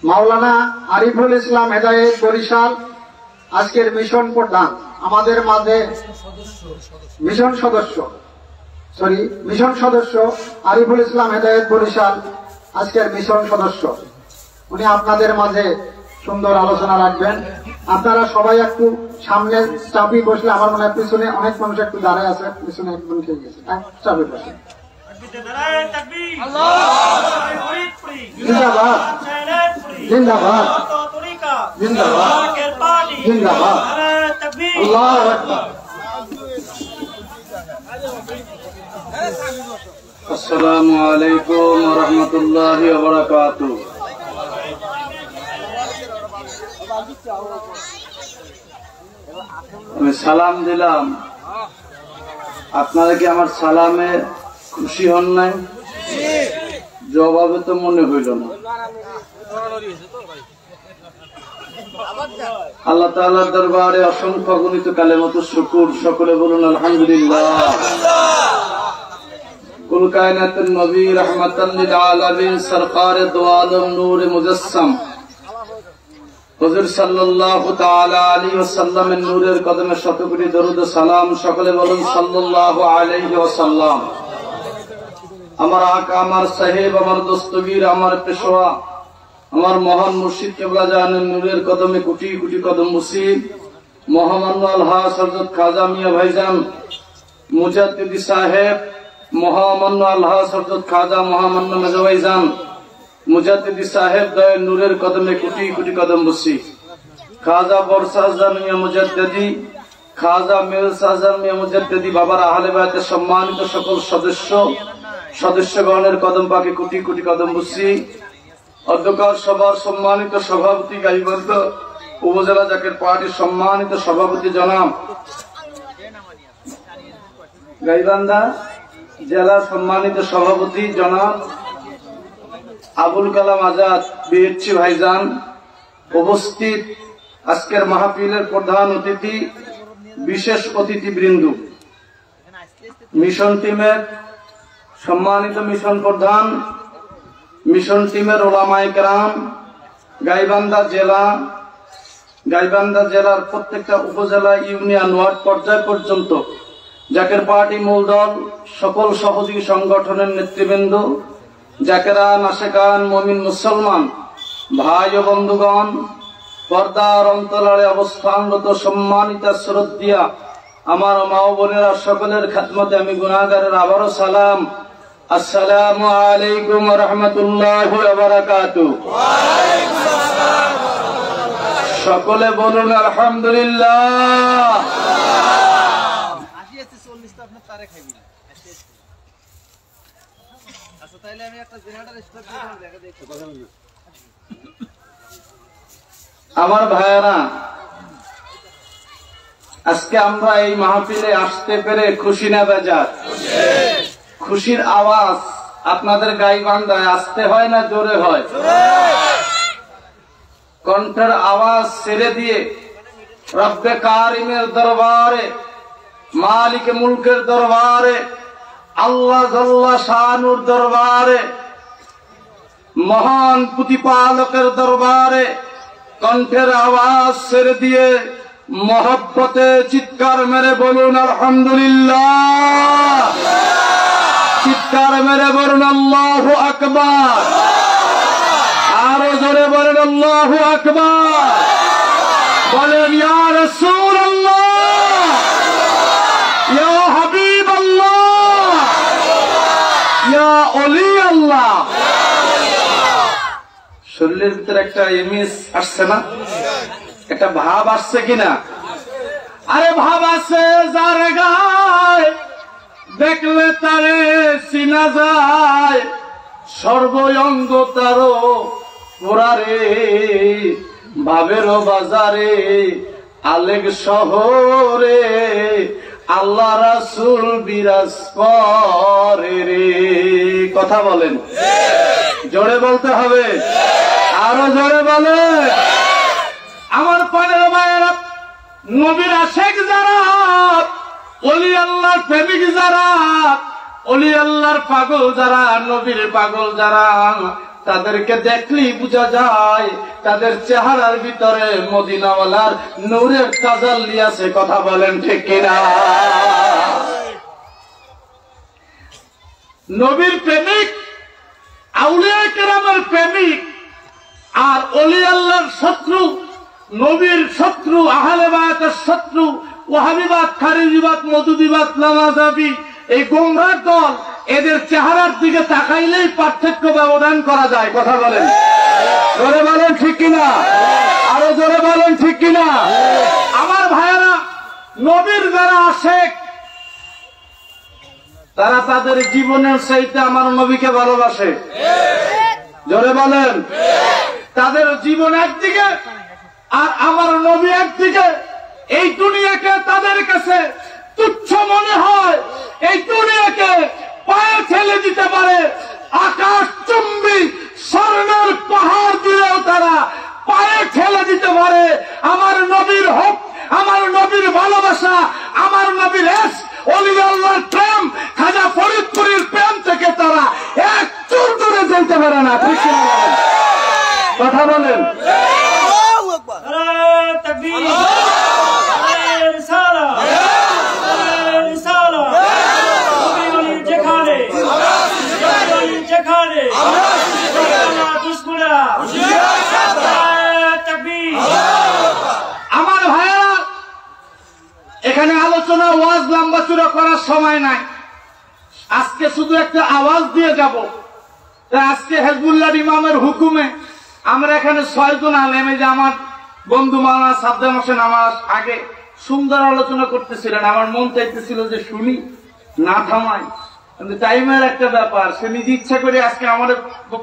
মাওলানা আরিফুল ইসলাম হেদায়েত বরিশাল আজকের মিশন প্রধান, আমাদের মাঝে মিশন সদস্য আরিফুল ইসলাম হেদায়েত বরিশাল আজকের মিশন সদস্য। উনি আপনাদের মাঝে সুন্দর আলোচনা রাখবেন। আপনারা সবাই একটু সামনে চাপি বসলে, আমার মনে হয় পিছনে অনেক মানুষ একটু দাঁড়ায় আছে, পিছনে একদম ঠিক গেছে, চাপি বসে। জিন্দাবাদ জিন্দাবাদ জিন্দাবাদ জিন্দাবাদ, আল্লাহু আকবার। আসসালামু আলাইকুম ওয়া রাহমাতুল্লাহি ওয়া বারাকাতুহু। আমি সালাম দিলাম, আপনারা কি আমার সালামে খুশি হন নাই? জবাবে তো মনে হইল না। আল্লাহ তাআলার দরবারে অসংখ্য গণিত কালেমত শুকর, সকলে বলুন আলহামদুলিল্লাহ। কুল কায়নাতুন নবী রাহমাতাল লিল আলামিন সরকারে দো আলম নূর মুজাসসাম হুজুর সাল্লাল্লাহু তাআলা আলাইহি ওয়াসাল্লামের নূরের কদমে শত কোটি দরুদ ও সালাম, সকলে বলুন সাল্লাল্লাহু আলাইহি ওয়াসাল্লাম। আমার আকা, আমার সাহেব, আমার দস্তগীর, আমার পেশোয়া, আমার মহান মুর্শিদ কেবলা জানের নূরের কদমে কোটি কোটি কদম মুসিদ মহামান্য আলহাজ হযরত খাজা মিয়া ভাইজান মুজাদ্দিদি সাহেব, মহামান্য আলহাজ হযরত খাজা মহামান্য মেজো ভাইজান মুজাদ্দিদি সাহেব দয়ের নূরের কদমে কোটি কোটি কদম মুসিদ খাজা বরসাজান মিয়া মুজাদ্দিদি, খাজা মিরসাজান মিয়া মুজাদ্দিদি, বাবার আহলে বায়াতের সম্মানিত সকল সদস্যগণের কদম পাকে কোটি কোটি কদম মুসিদ। অধ্যকার সভার সম্মানিত সভাপতি, গাইবান্ধা উপজেলা জাকের পার্টির সম্মানিত সভাপতি জনাব, গাইবান্ধা জেলা সম্মানিত সভাপতি জনাব আবুল কালাম আজাদ বিএসসি ভাইজান, উপস্থিত আজকের মাহফিলের প্রধান অতিথি, বিশেষ অতিথিবৃন্দ, মিশন টিমের সম্মানিত মিশন প্রধান, মিশন টিমের ওলামায়ে কেরাম, গাইবান্ধা জেলার প্রত্যেকটা উপজেলা, ইউনিয়ন, ওয়ার্ড পর্যায় পর্যন্ত জাকের পার্টি মূল দল, সকল সহযোগী সংগঠনের নেতৃবৃন্দ, জাকেরান, আশেকান, মুমিন মুসলমান ভাই ও বন্ধুগণ, পর্দার অন্তরালে অবস্থানরত সম্মানিত শ্রদ্ধা আমার মা ও বোনেরা, সকলের খেদমতে আমি গুনাহগারের আবারও সালাম। আসসালামু আলাইকুম ওয়া রাহমাতুল্লাহি ওয়া বারাকাতুহু। সকলে বলুন আলহামদুলিল্লাহ। আমার ভাইয়েরা, আজকে আমরা এই মাহফিলে আসতে পেরে খুশি না বেজার? খুশির আওয়াজ আপনাদের গাইবান্ধায় আসতে হয় না জোরে হয়? কণ্ঠের আওয়াজ ছেড়ে দিয়ে রব্বে কারিমের দরবারে, মালিক মুলকের দরবারে, আল্লাহ জাল্লা শানুর দরবারে, মহান প্রতিপালকের দরবারে কণ্ঠের আওয়াজ ছেড়ে দিয়ে মহব্বতে চিৎকার মেরে বলুন আলহামদুলিল্লাহ। চিৎকার মেরে বলুন আল্লাহু আকবার। আরো জোরে বলেন আল্লাহু আকবার। বলেন ইয়া রাসূলুল্লাহ, ইয়া হাবিবাল্লাহ, ইয়া ওলি আল্লাহ। শরীরের ভিতরে একটা ইমেজ আসছে না? একটা ভাব আসছে কিনা? আরে ভাব আছে যার গায়, দেখলে তারে চিনা যায়, সর্বঙ্গ তারো পোড়ারে, ভাবেরও বাজারে, আলেক শহরে আল্লাহ রাসূল বিরাজ করে রে। কথা বলেন, জোরে বলতে হবে, আরো জোরে বলেন। আমার পানের ভাইয়েরা, নবীর আশেক যারা, ওলি আল্লাহর প্রেমিক যারা, ওলি আল্লাহর পাগল যারা, নবীর পাগল যারা, তাদেরকে দেখলেই বোঝা যায় তাদের চেহারার ভিতরে মদিনাওয়ালার নূরের তাজাল্লি আছে। কথা বলেন ঠিক কিনা? নবীর প্রেমিক, আউলিয়া কেরামের প্রেমিক আর ওলি আল্লাহর শত্রু, নবীর শত্রু, আহলে বায়াতের শত্রু, ওয়াহাবিবাদ, খারিজিবাদ, মওদুদিবাদ, লামাযাবি, এই গোমরাহ দল, এদের চেহারার দিকে তাকাইলেই পার্থক্য ব্যবধান করা যায়। কথা বলেন, জোরে বলেন ঠিক কিনা? আরো জোরে বলেন ঠিক কিনা? আমার ভাইয়েরা, নবীর যারা আশেক তারা তাদের জীবনের চাইতে আমার নবীকে ভালোবাসে। জোরে বলেন। তাদের জীবন একদিকে আর আমার নবী একদিকে। এই দুনিয়াকে তাদের কাছে তুচ্ছ মনে হয়, এই দুনিয়াকে পায়ে ঠেলে দিতে পারে, আকাশ চুম্বি স্বর্ণের পাহাড় দিলেও তারা পায়ে ঠেলে দিতে পারে। আমার নবীর হক, আমার নবীর ভালোবাসা, আমার নবীর ইশক, ওলি আল্লাহর প্রেম, খাজা ফরিদপুরের প্রেম থেকে তারা এক চুল দূরে যেতে পারে না। ঠিক কিনা বলেন? কথা বলেন। আমার ভাইয়েরা, এখানে আলোচনা ওয়াজ লম্বা চূড়া করার সময় নাই। আজকে শুধু একটা আওয়াজ দিয়ে যাব। আজকে হেজবুল্লাহ ইমামের হুকুমে আমরা এখানে 6 জন আলেম, এই যে আমার বন্ধু মাওলানা সাদ্দাম হোসেন আমার আগে সুন্দর আলোচনা করতেছিলেন। আমার মন চাইতেছিল যে শুনি, না থামাই, কিন্তু টাইমের একটা ব্যাপার। সে নিজে ইচ্ছা করে আজকে আমাদের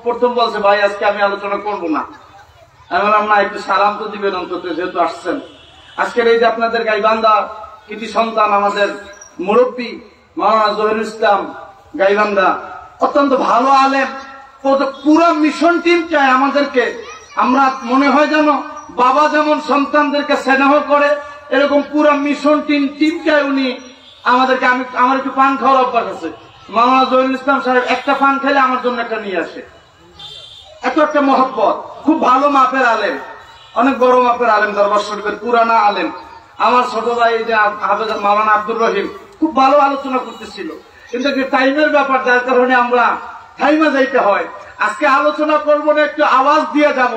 প্রথম বলছে, ভাই আজকে আমি আলোচনা করব না। আমি বললাম না, একটু সালাম তো দিবেন অন্তত, যেহেতু আসছেন। আজকের এই যে আপনাদের গাইবান্ধা কৃতি সন্তান, আমাদের মুরব্বী মাওলানা জহিরুল ইসলাম গাইবান্ধা, অত্যন্ত ভালো আলেম। পুরো মিশন টিম চায় আমাদেরকে। আমরা মনে হয় যেন বাবা যেমন সন্তানদেরকে স্নেহ করে, এরকম পুরো মিশন টিম চায় উনি আমাদেরকে। আমার একটু পান খাওয়ার অভ্যাস আছে। মাওলানা জহিরুল ইসলাম সাহেব একটা পান খেলে আমার জন্য একটা নিয়ে আসে। এত একটা মহব্বত, খুব ভালো মাপের আলেম, অনেক বড় মাপের আলেম, দরবার শরীফের পুরানা আলেম। আমার ছোট ভাই যে হাফেজ মাওলানা আব্দুর রহিম খুব ভালো আলোচনা করতেছিল, কিন্তু টাইমের ব্যাপার, যার কারণে আমরা টাইমে যাইতে হয়। আজকে আলোচনা করবো না, একটু আওয়াজ দিয়ে যাব।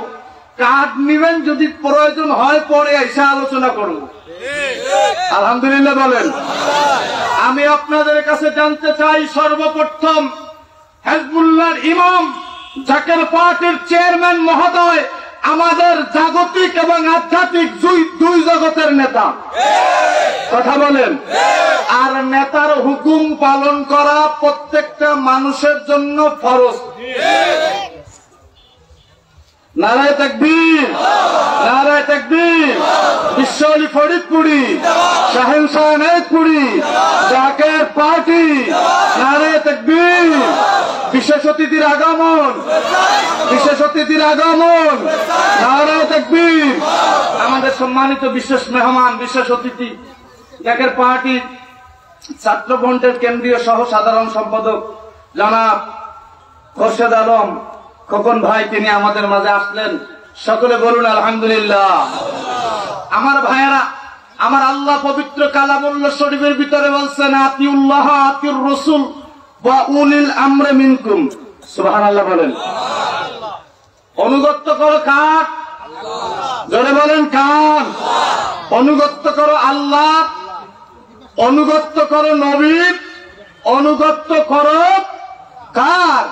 কার্ড নিবেন, যদি প্রয়োজন হয় পরে এসে আলোচনা করব। আলহামদুলিল্লাহ বলেন। আমি আপনাদের কাছে জানতে চাই, সর্বপ্রথম হেজবুল্লাহর ইমাম, জাকের পার্টির চেয়ারম্যান মহোদয় আমাদের জাগতিক এবং আধ্যাত্মিক দুই জগতের নেতা। কথা বলেন। আর নেতার হুকুম পালন করা প্রত্যেকটা মানুষের জন্য ফরজ। নারায়ে তাকবীর, নারায়ে তাকবীর। বিশ্ব ওলি ফরিদপুরি, শাহেনশাহ নায়েতপুরি, জাকের পার্টি, নারায়ে তাকবীর। বিশেষ অতিথির আগমন, বিশেষ অতিথির আগমন, নারায়ে তাকবীর। আমাদের সম্মানিত বিশেষ মেহমান, বিশেষ অতিথি, জাকের পার্টির ছাত্র ফ্রন্টের কেন্দ্রীয় সহ সাধারণ সম্পাদক জনাব খোরশেদ আলম খোকন ভাই, তিনি আমাদের মাঝে আসলেন। সকলে বলুন আলহামদুলিল্লাহ। আমার ভাইয়েরা, আমার আল্লাহ পবিত্র কালামুল্লাহ শরীফের ভিতরে বলছেন, আতিউল্লাহ আতিউর রাসূল ওয়া উলিল আমরি মিনকুম। সুবহানাল্লাহ বলেন। অনুগত্য করো কার? জোরে বলেন কার? অনুগত্য করো আল্লাহ, অনুগত্য করো নবীর, অনুগত্য করো কার?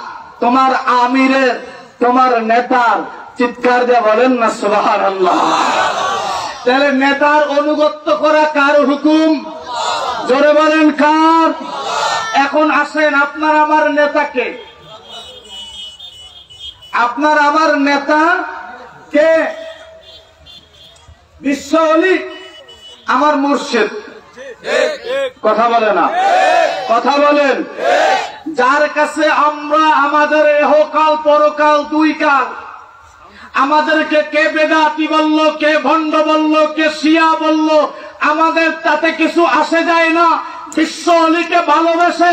তোমার আমিরের, তোমার নেতার। চিৎকার দিয়ে বলেন না সুবহানাল্লাহ। তাহলে নেতার অনুগত্য করা কার হুকুম? জোরে বলেন কার? এখন আসেন, আপনার আমার নেতাকে, আপনার আমার নেতা কে? বিশ্ব ওলি, আমার মুর্শিদ। কথা বলে না, কথা বলেন। যার কাছে আমরা আমাদের এহকাল পরকাল দুই কাল, আমাদেরকে কে বেদাতি বলল, কে ভণ্ড বলল, কে শিয়া বলল, আমাদের তাতে কিছু আসে যায় না। বিশ্ব অলিকে ভালোবেসে,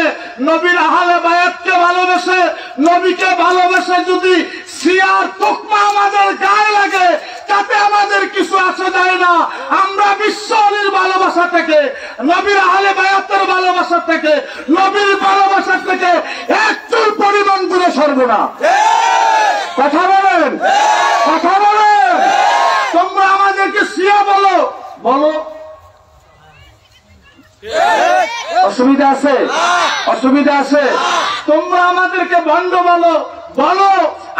নবীর আহলে বায়াতকে ভালোবেসে, নবীকে ভালোবেসে যদি সিয়ার তুকমা আমাদের গায়ে লাগে তাতে আমাদের কিছু আসে যায় না। আমরা বিশ্ব অলির ভালোবাসা থেকে, নবীর আহলে বায়াতের ভালোবাসা থেকে, নবীর ভালোবাসা থেকে একটু পরিমাণ দূরে সরব না। কথা বলেন, কথা বলেন। তোমরা আমাদেরকে সিয়া বলো, বলো, অসুবিধা আছে? অসুবিধা আছে? তোমরা আমাদেরকে ভণ্ড বলো, বলো।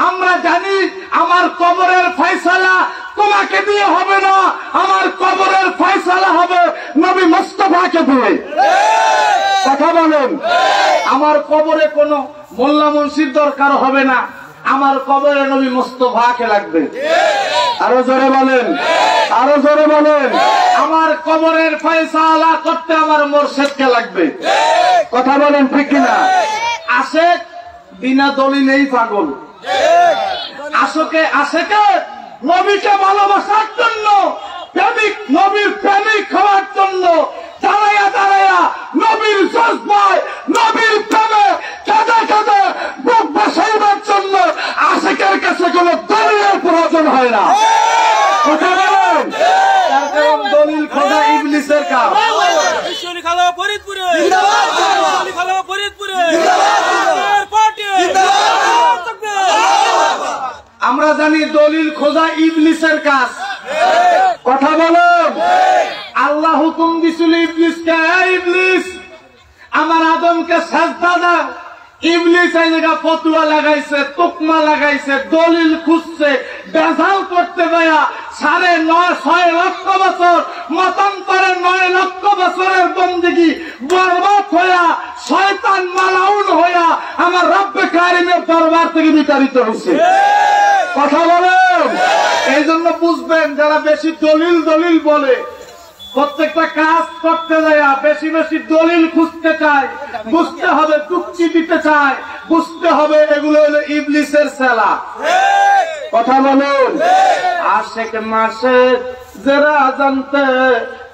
আমরা জানি আমার কবরের ফয়সালা তোমাকে দিয়ে হবে না, আমার কবরের ফয়সালা হবে নবী মুস্তাফাকে দিয়ে। কথা বলেন। আমার কবরে কোনো মোল্লা মুন্সির দরকার হবে না, আমার কবরে নবী মুস্তাফাকে লাগবে। আরো জোরে বলেন, আরো জোরে বলেন। আমার কবরের ফয়সালা করতে আমার মুর্শিদকে লাগবে। কথা বলেন ঠিক কিনা? আশেক বিনা দলিলেই পাগল। আশেকে নবীকে ভালোবাসার জন্য, প্রেমিক নবীর প্রেমিক হওয়ার জন্য দাঁড়াইয়া দাঁড়াইয়া নবীর জজবায়, নবীর প্রেমে কাঁদে কাঁদে বুক বাসাইবার জন্য আশেকের কাছে কোন দলিলের প্রয়োজন হয় না। কথা বলেন। তার কারণ দলিল খোঁজা ইবলিসের কাজ। আমরা জানি দলিল খোঁজা ইবলিসের কাজ। কথা বলেন। আল্লাহ হুকুম দিছিল ইবলিসকে, ইবলিস আমার আদমকে সাজদা দাও। ইবলিস এই জায়গা ফতুয়া লাগাইছে, তুকমা লাগাইছে, দলিল খুঁজছে, বেজাল করতে দেয়া 6.5 লক্ষ বছর মতান্তরে 9 লক্ষ বছরের বন্দেগী বরবাদ হইয়া, শয়তান মালাউন হইয়া আমার রব্বে কারিমের দরবার থেকে বিতাড়িত হয়েছে। কথা বলেন। এই জন্য বুঝবেন যারা বেশি দলিল দলিল বলে, প্রত্যেকটা কাজ করতে যায় বেশি বেশি দলিল খুঁজতে চায়, বুঝতে হবে চুক্তি দিতে চায়, বুঝতে হবে এগুলো হলো ইবলিসের সেলা। কথা বলুন। আশেক মাসে যারা জানতে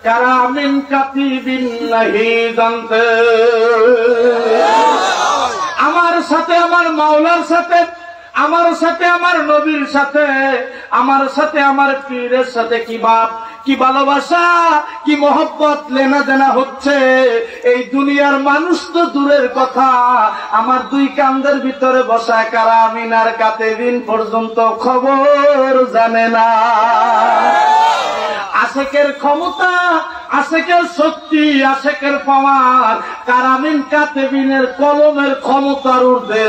কারামিন কাতিবিন নাহি জানতে। আমার সাথে আমার মাওলার সাথে, আমার সাথে আমার নবীর সাথে, আমার সাথে আমার পীরের সাথে কি বাপ, কি ভালোবাসা, কি মহব্বত লেনা দেনা হচ্ছে এই দুনিয়ার মানুষ তো দূরের কথা, আমার দুই কান্দের ভিতরে বসা কারামিন আর কাতিবিন পর্যন্ত খবর জানে না। আশেকের ক্ষমতা, আশেকের শক্তি, আশেকের পাওয়ার কারামিন কাতিবিনের কলমের ক্ষমতার ঊর্ধ্বে।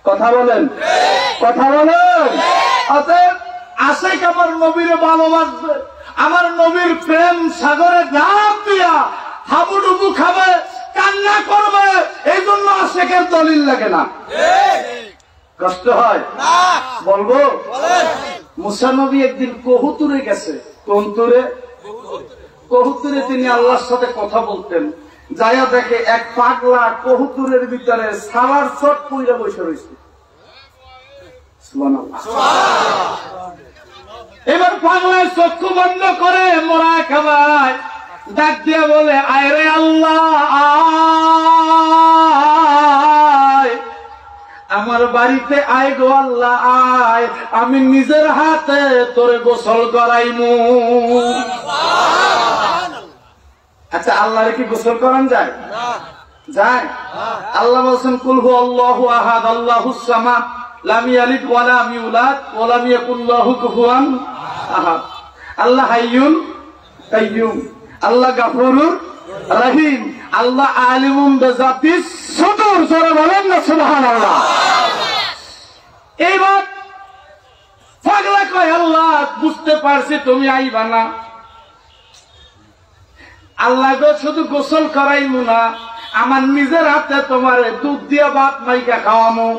কথা বলেন, কথা বলেন। আশেক আমার নবীরে ভালোবাসবে, আমার নবীর প্রেম সাগরে ঝাঁপ দিয়া হাবুডুবু খাবে, কান্না করবে। এই জন্য আশেকের দলিল লাগে না। কষ্ট হয় বলবো। মুসা নবী একদিন কহুতুরে গেছে। কোন তুরে? কহুতুরে তিনি আল্লাহর সাথে কথা বলতেন। যাইয়া দেখে এক পাগলা কহুতুরের ভিতরে সালার চট পইরা বসে রয়েছে। এবার পাগলায় চক্ষু বন্ধ করে মোরা খাবায় ডাক দিয়া বলে, আয় রে আল্লাহ আয়, আমার বাড়িতে আয় গো আল্লাহ আয়, আমি নিজের হাতে তোরে গোসল করাইমু। আচ্ছা, আল্লাহরে কি গোসল করান যায়? যায়। আল্লাহ বলছেন কুল হু আল্লাহু আহাদ আল্লাহুস সামাদ লাম ইয়ালিদ ওয়া লাম ইউলাদ ওয়া লাম ইয়াকুল লাহু কুফুয়ান আহাদ। আল্লাহ হাইয়ুন কাইয়্যুম, আল্লাহ গাফুরুর রহিম, আল্লাহ আলিমুম বিজাতিস সুদূর। জোরে বলেন না সুবহানাল্লাহ। এইবার পাগলা কয়, আল্লাহ বুঝতে পারছি তুমি আইবা না। আল্লাহ গো শুধু গোসল করাইমু না, আমার নিজের হাতে তোমার দুধ দিয়া ভাত মাইকা খাওয়ামু।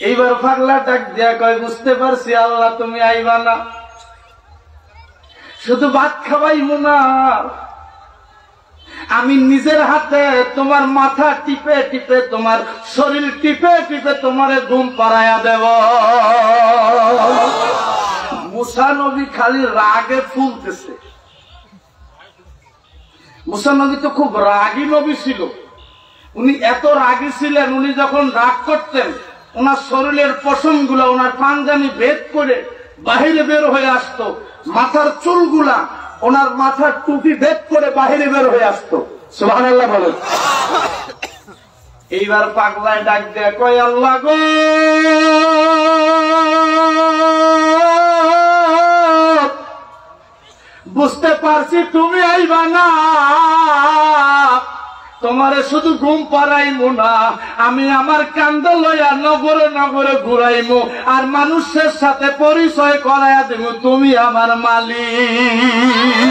এইবার পাগলা ডাক দিয়া কয়, বুঝতে পারছি আল্লাহ তুমি আইবা না, শুধু ভাত খাওয়াইমু না, আমি নিজের হাতে তোমার মাথা টিপে টিপে, তোমার শরীর টিপে টিপে তোমারে ঘুম পাড়াইয়া দেব। মুসা নবী খালি রাগে ফুলতেছে। মুসা নবী তো খুব রাগী নবী ছিল। উনি এত রাগী ছিলেন, উনি যখন রাগ করতেন ওনার শরীরের পশমগুলা ওনার পাঞ্জাবি ভেদ করে বাহিরে বের হয়ে আসতো, মাথার চুলগুলা ওনার মাথার টুপি ভেদ করে বাহিরে বের হয়ে আসতো। সুবহানাল্লাহ বলেন। এইবার পাগলায় ডাক দেয়, কয় আল্লাহ গো, বুঝতে পারছি তুমি আইবা না, তোমারে শুধু ঘুম পাড়াইমু না, আমি আমার কান্দ লইয়া নগরে নগরে ঘুরাইমু, আর মানুষের সাথে পরিচয় করাইয়া দিব তুমি আমার মালিক।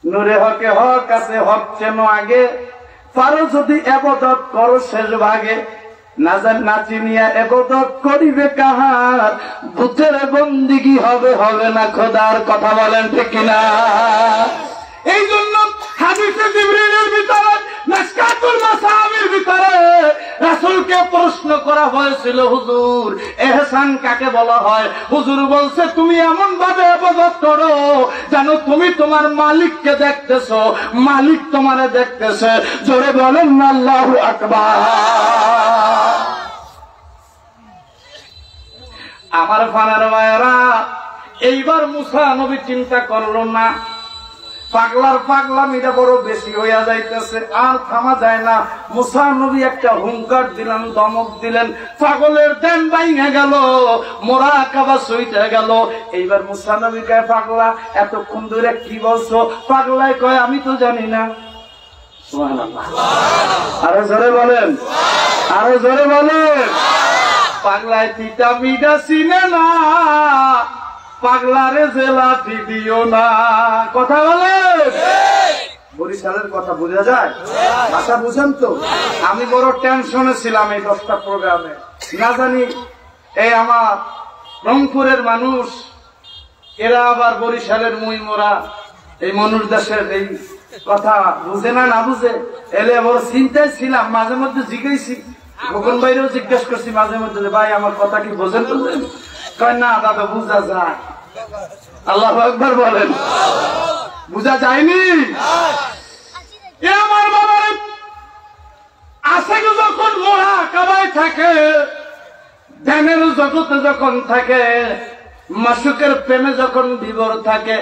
নূরে হকে হক আছে, হক চেন আগে, পারো যদি এবাদত করো শেষ ভাগে, না চিনিয়া এবাদত করিবে কাহার, ভূতের বন্দিগি হবে হবে না খোদার। কথা বলেন ঠিক কিনা? এই জন্য হাদিসে জিবরিলের ভিতরে মিশকাতুল মাসাবির ভিতরে রাসূলকে প্রশ্ন করা হয়েছিল, হুজুর ইহসান কাকে বলা হয়? হুজুর বলছে তুমি এমন ভাবে ইবাদত করো যেন তুমি তোমার মালিককে দেখতেছো, মালিক তোমারে দেখতেছে। জোরে বলেন আল্লাহু আকবার। আমার ফানার ভাইয়েরা, এইবার মুসা নবী চিন্তা করলো না, পাগলার পাগলামিটা বড় বেশি হইয়া যাইতেছে, আর থামা যায় না। মুসা নবী একটা হুঙ্কার দিলেন, দমক দিলেন, পাগলের দেন বাইঙে গেল, মোরাকাবা সইতে গেল। এইবার মুসা নবী কয়, পাগলা এতক্ষণ ধরে কি বলছো? পাগলায় কয়, আমি তো জানি না। সুবহানাল্লাহ। আরো জোরে বলেন, আরো জোরে বলেন। পাগলায় তিতা মিঠা চিনে না, পাগলারে জেলাটি দিও না। কথা বলেন। বরিশালের কথা বোঝা যায়, ভাষা বুঝেন তো? আমি বড় টেনশনে ছিলাম এই 10টা প্রোগ্রামে, না জানি এই আমার রংপুরের মানুষ, এরা আবার বরিশালের মুইমোরা এই মনুর দেশের এই কথা বুঝে না, না বুঝে এলে বড় চিন্তায় ছিলাম। মাঝে মধ্যে জিজ্ঞেসি, গোপন বাইরেও জিজ্ঞেস করছি মাঝে মধ্যে, ভাই আমার কথা কি বোঝেন? বুঝেন? কয় না দাদা, বুঝা যায়। আল্লাহু আকবার বলেন। বুঝা যায়নি? এ আমার বাবার আশেকে যখন মুরাকাবায় থাকে, ধ্যানের জগতে যখন থাকে, মাসুকের প্রেমে যখন বিভোর থাকে,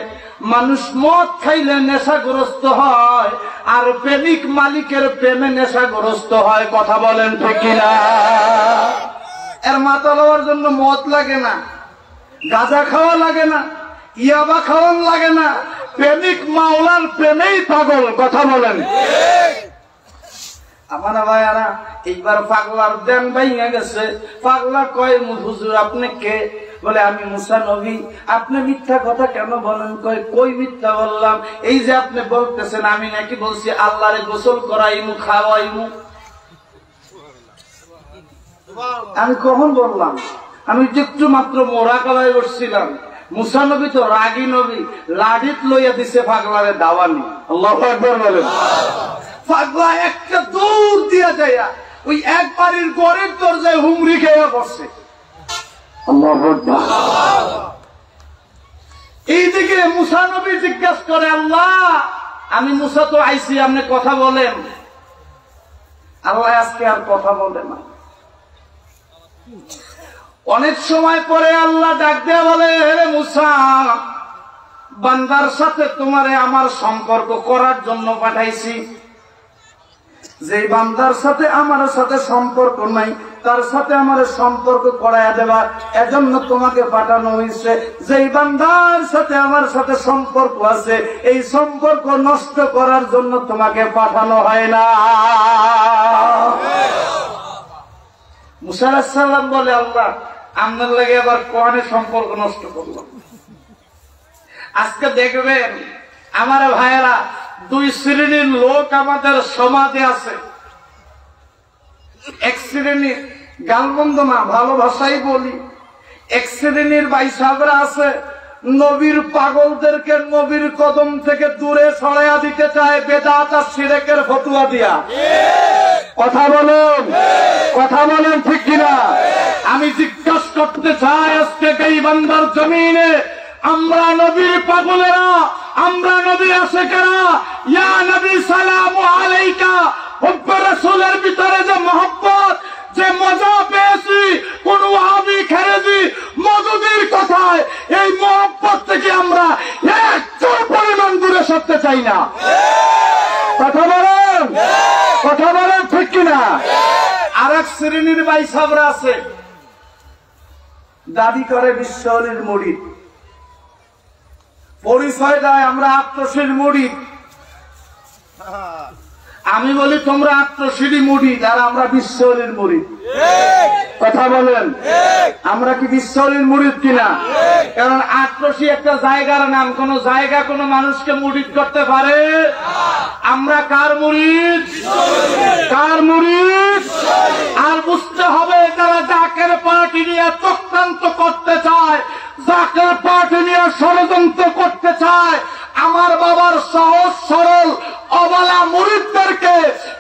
মানুষ মদ খাইলে নেশাগ্রস্ত হয়, আর প্রেমিক মালিকের প্রেমে নেশাগ্রস্ত হয়। কথা বলেন ঠিক কিনা? এর মাথা লওয়ার জন্য মদ লাগে না, গাঁজা খাওয়া লাগে না, ইয়াবা খাওয়ান লাগে না, প্রেমিক মাওলার প্রেমেই পাগল। কথা বলেন। আমার ভাইয়ারা, এইবার পাগলার দেন ভাইয়া গেছে। পাগলা কয়, হুজুর আপনি কে? বলে আমি মুসা নবী। আপনি মিথ্যা কথা কেন বলেন? কয়, কই মিথ্যা বললাম? এই যে আপনি বলতেছেন আমি নাকি বলছি আল্লাহরে গোসল করাইমু, খাওয়াইমু। আমি কখন বললাম? আমি একটু মাত্র মোরাকাবায় বসছিলাম। মুসা নবী তো রাগী নবী, লাঠিত লইয়া দিছে পাগলারে দাওয়ানি। আল্লাহু আকবার বলেন। পাগলা একটা দৌড় দিয়া যায়, ওই এক বাড়ির ঘরের দরজায় হুমড়ি খেয়ে বসে। আল্লাহু আকবার। এইদিকে মুসা নবী জিজ্ঞাসা করে, আল্লাহ আমি মুসা তো আইছি, আপনি কথা বলেন। আল্লাহ আজকে আর কথা বলে না। অনেক সময় পরে আল্লাহ ডাক দেয়া বলে, হে মুসা, বান্দার সাথে তোমারে আমার সম্পর্ক করার জন্য পাঠাইছি। যে বান্দার সাথে আমার সাথে সম্পর্ক নাই, তার সাথে আমার সম্পর্ক করাইয়া দেবা, এজন্য তোমাকে পাঠানো হয়েছে। যেই বান্দার সাথে আমার সাথে সম্পর্ক আছে, এই সম্পর্ক নষ্ট করার জন্য তোমাকে পাঠানো হয় না। মুসা আলাইহিস সালাম বলে, আল্লাহ আপনার লাগে আবার কোরআনের সম্পর্ক নষ্ট করলাম। আজকে দেখবেন আমার ভাইয়েরা, দুই শ্রেণীর লোক আমাদের সমাজে আছে। এক শ্রেণীর, গালবন্ধ না, ভালো ভাষাই বলি, এক শ্রেণীর ভাই সাহেবরা আছে, নবীর পাগলদেরকে নবীর কদম থেকে দূরে সরাইয়া দিতে চায় বেদাত আর শিরকের ফতুয়া দিয়া। কথা বলুন, কথা বলেন ঠিক কিনা? আমি জিজ্ঞাসা করতে চাই, আজকে এই বান্দার জমিনে আমরা নবীর পাগলেরা, আমরা নবীর আশেকেরা, ইয়া নবী সালামু আলাইকা, হুব্বে রাসূলের ভিতরে যে মহব্বত, যে মজা পেয়েছি কোন ওয়াহাবি খারেজি মওদুদির কথায়, এই মহব্বত থেকে আমরা একটু পরিমাণ দূরে সরতে চাই না। কথা বলেন, কথা বলেন, ঠিক কিনা? আরেক শ্রেণীর ভাই সাবরা আছে, দাবি করে বিশ্বলির মুরিদ, পরিচয় দেয় আমরা আত্মশীল মুরিদ। আমি বলি তোমরা আত্মশীলী মুরিদ আর আমরা বিশ্বলির মুরিদ। কথা বলেন, আমরা কি বিশ্বলির মুরিদ কিনা? কারণ আত্মশী একটা জায়গার নাম, কোন জায়গা কোন মানুষকে মুরিদ করতে পারে? আমরা কার মুরিদ? কার মুরিদ? আর বুঝতে হবে যারা জাকের পার্টি নিয়ে চক্রান্ত করতে চায়, জাকের পার্টি নিয়ে ষড়যন্ত্র করতে চায়, আমার বাবার সহজ সরল অবলা মুরিদদেরকে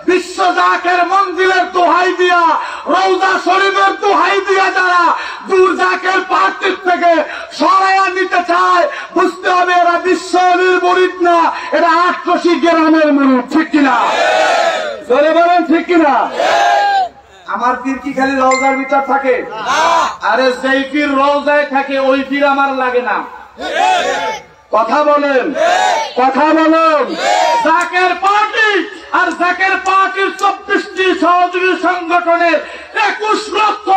বিশ্ব জাকের মন্দিরের দোহাই দিয়া, রওজা শরীফের দোহাই দিয়া যারা দূর জাকের পার্টির থেকে সরাইয়া নিতে চায়, বুঝতে হবে এরা বিশ্বলির মুরিদ না, এরা আটরশি গ্রামের মুরিদ। ঠিক কিনা? জোরে বলেন, ঠিক কিনা? আমার পীর কি খালি রওজার ভিতর থাকে? আরে যেই পীর রওজায় থাকে ওই পীর আমার লাগে না। কথা বলেন, কথা বলেন। জাকের পার্টি আর জাকের পার্টির 24টি সহযোগী সংগঠনের 21 লক্ষ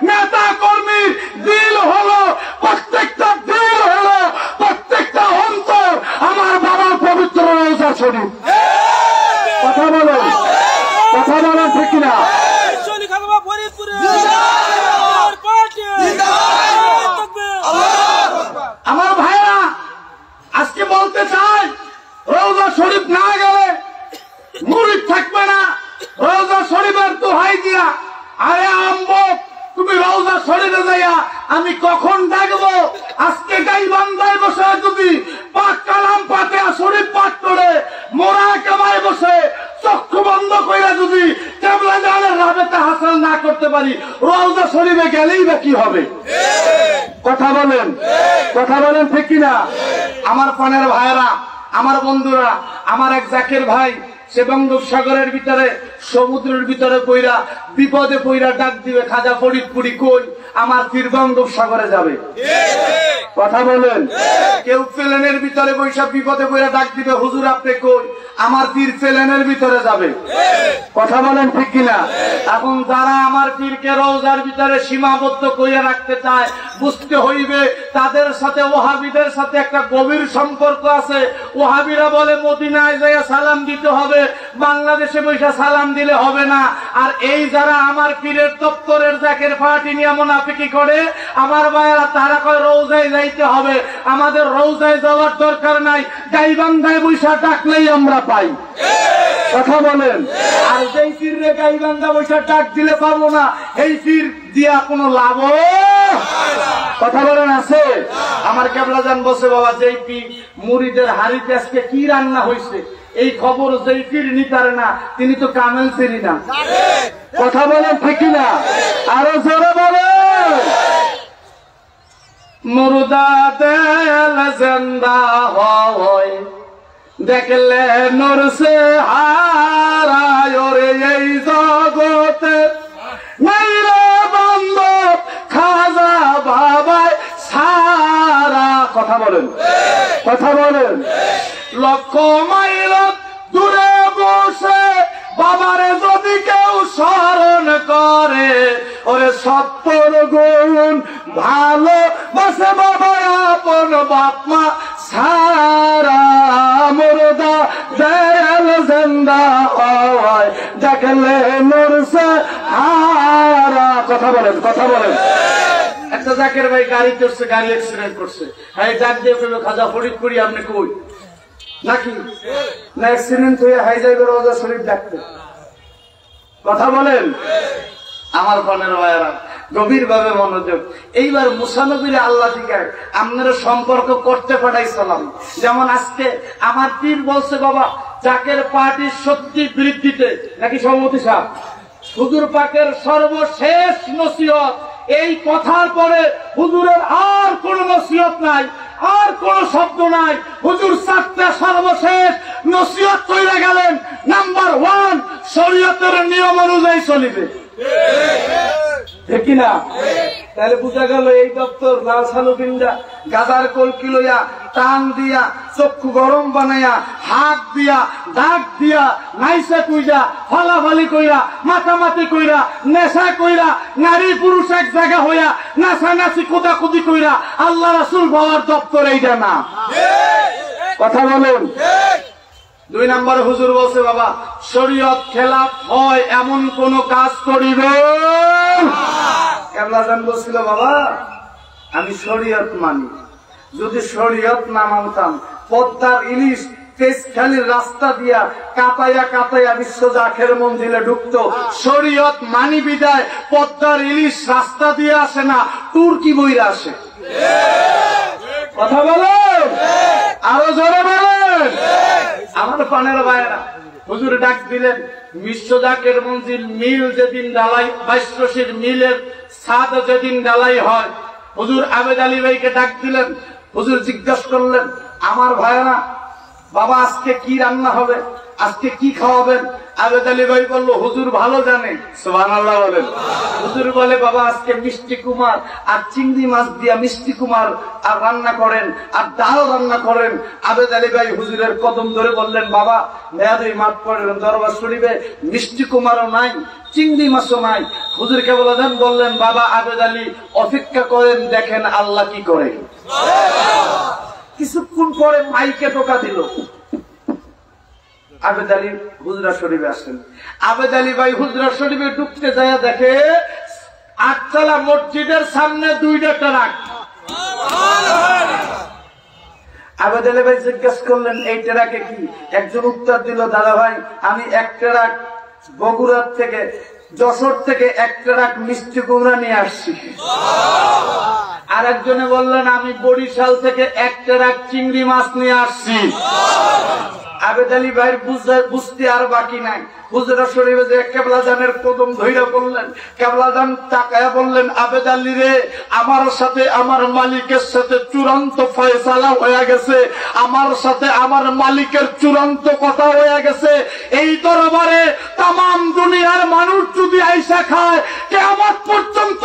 নেতা কর্মীর দিল হলো, প্রত্যেকটা দিল হলো, প্রত্যেকটা অন্তর আমার বাবার পবিত্র রওজা শরীফ। কথা বলেন, কথা বলেন, ঠিক কিনা? আমার ভাইরা আজকে বলতে চাই, রওজা শরীফ না গেলে মুরিদ থাকবে না। রওজা শরীফের দোহাই দিয়া, আরে আম্বো তুমি রওজা শরীফে যাইয়া আমি কখন ডাকবো? আজকে গাইবান্ধায় বসে যদি পাক কালাম ফাতিহা শরীফ পাঠ করে মোরাকাবায় বসে চক্ষু বন্ধ কইরা যদি কেবলা জানের রাবেতা হাসিল না করতে পারি, রওজা শরীফে গেলেই বা কি হবে? কথা বলেন, কথা বলেন, ঠিক কিনা? আমার পানের ভাইয়েরা, আমার বন্ধুরা, আমার এক জাকের ভাই, সে বঙ্গোপসাগরের ভিতরে সমুদ্রের ভিতরে পইরা বিপদে পইরা ডাক দিবে, খাজা ফরিদপুরি কই? আমার পীর বঙ্গোপসাগরে যাবে। কথা বলেন। কেউ প্লেনের ভিতরে বৈশা বিপদে পইরা ডাক দিবে, হুজুর আপনি কই? আমার পীর প্লেনের ভিতরে যাবে। কথা বলেন, ঠিক কিনা? এখন যারা আমার পীরকে রওজার ভিতরে সীমাবদ্ধ কইরা রাখতে চায়, বুঝতে হইবে তাদের সাথে ওহাবিদের সাথে একটা গভীর সম্পর্ক আছে। ওহাবিরা বলে মদিনায় যাইয়া সালাম দিতে হবে, বাংলাদেশে বৈশা সালাম দিলে হবে না। আর এই যারা আমার পীরের দপ্তরের জাকের পার্টি নিয়ে মুনাফিকি করে, আমার ভাইয়েরা তারা কয় রওজায় যাইতে হবে। আমাদের রওজায় যাওয়ার দরকার নাই, গাইবান্ধায় বৈশা ডাকলেই আমরা পাই। কথা বলেন। আর যেই পীরে গাইবান্ধা বৈশা ডাক দিলে পাবো না, এই পীর দিয়া কোনো লাভ? কথা বলেন, আছে? আমার কেবলা জান বসে, বাবা যেই পীর মুরিদের হাড়িতে আজকে কি রান্না হয়েছে এই খবর যেই পীর নিতারে না, তিনি তো কামেল ফিরি না। কথা বলেন, ঠিক না? আরো জোরে বলেন। মুর্দা দেল জিন্দা হয়, দেখলে নূর সে হারায় রে এই জগতে, নাই রে বান্ধব খাজা বাবায় সারা। কথা বলেন, কথা বলেন। লক্ষ মাইল দূরে বসে বাবারে যদি কেউ স্মরণ করে, ওরে 70 গুণ ভালো বসে বাবা আপন বাপমা সারা। মুর্দা দেল জিন্দা হয়, দেখলে নূর সে হারা। কথা বলেন, কথা বলেন। একটা জাকের ভাই গাড়ি করছে, গাড়ি অ্যাক্সিডেন্ট করছে, হ্যাঁ ডাক দিয়ে খাজা ফরিদপুরি আপনি কই? নাকি না অ্যাক্সিডেন্ট হয়ে হাই যাইবে রওজা শরীফ ডাকতে? কথা বলেন। আমার পানের ভাইয়েরা গভীর ভাবে মনোযোগ। এইবার মুসা নবীরে আল্লাহ দিকে আপনারা সম্পর্ক করতে পাঠাইছিলাম। যেমন আজকে আমার পীর বলছে, বাবা জাকের পার্টির শক্তি বৃদ্ধিতে নাকি সভাপতি সাহেব হুজুর পাকের সর্বশেষ নসিহত, এই কথার পরে হুজুরের আর কোন নসিহত নাই। আর কোন শব্দ নাই। হুজুর চারটা সর্বশেষ নসিহত কইরা গেলেন। নাম্বার 1, শরীয়তের নিয়ম অনুযায়ী চলিবে, ঠিক কিনা? তাহলে বুঝা গেল এই দপ্তর লাল সালু বিন্দা গাজার কলকি লইয়া টান দিয়া চক্ষু গরম বানাইয়া হাত দিয়া দাগ দিয়া নাইসা কইরা ফালাফালি কইরা মাতামাতি কইরা নেশা কইরা নারী পুরুষ এক জায়গা হইয়া নাচানাচি কোদাকুদি কইরা আল্লাহ রাসূল পাওয়ার দপ্তর এইটা না। কথা বলেন। 2 নম্বরে হুজুর বলছে বাবা শরীয়ত খেলাফ হয় এমন কোন কাজ করিবে। কেবলাজান বলছিল বাবা আমি শরীয়ত মানি, যদি শরীয়ত না মানতাম পদ্মার ইলিশ তেজখালির রাস্তা দিয়া কাটাইয়া কাটাইয়া বিশ্ব জাখের মন্দিরে ঢুকতো। শরীয়ত মানি বিদায় পদ্মার ইলিশ রাস্তা দিয়ে আসে না, তুর্কি বইরা আসে। কথা বলেন, আরো জোরে বলেন। আমার পানের ভাইয়েরা হুজুর ডাক দিলেন বিশ্ব জাকের মন্দির মিল যেদিন ডালাই বাইশরশির মিলের ছাদ যেদিন ডালাই হয় হুজুর আবেদ আলী ভাইকে ডাক দিলেন। হুজুর জিজ্ঞাসা করলেন আমার ভাইয়েরা বাবা আজকে কি রান্না হবে, আজকে কি খাওয়াবেন? আবেদ আলী ভাই বললো হুজুর ভালো জানে, সুবহানাল্লাহ বলেন। হুজুর বলে বাবা আজকে মিষ্টি কুমার আর চিংড়ি মাছ দিয়া মিষ্টি কুমার আর রান্না করেন আর ডাল রান্না করেন। আবেদ আলী ভাই হুজুরের কদম ধরে বললেন বাবা মেয়াদই মাফ করেন, দরবার শরীফে মিষ্টি কুমারও নাই চিংড়ি মাছও নাই। হুজুর কেবলাজান বললেন বাবা আবেদ আলী অপেক্ষা করেন দেখেন আল্লাহ কি করে। কিছুক্ষণ পরে মাইকে টোকা দিল। আবেদ আলী হুজরা শরীফে আসেন। আবেদ আলী ভাই হুজরা শরীফে ঢুকতে যায় দেখে 8তলা মসজিদের সামনে 2টা ট্রাক। আবেদ আলী ভাই জিজ্ঞাসা করলেন এই ট্রাকে কি? একজন উত্তর দিল দাদা ভাই আমি এক ট্রাক বগুড়ার থেকে যশোর থেকে এক ট্রাক মিষ্টি কুমড়া নিয়ে আসছি। আর একজনে বললেন আমি বরিশাল থেকে এক ট্রাক চিংড়ি মাছ নিয়ে আসছি। আবেদ আলী ভাইয়ের বুঝতে আর বাকি নাই। হুজরা শরীফে যে কেবলাজানের কদম ধইরা বললেন, কেবলাজান তাকায়া বললেন আবেদ আলী রে আমার সাথে আমার মালিকের সাথে চূড়ান্ত ফয়সালা হয়ে গেছে, আমার সাথে আমার মালিকের চূড়ান্ত কথা হয়ে গেছে। এই দরবারে তামাম দুনিয়ার মানুষ যদি আইসা খায় কিয়ামত পর্যন্ত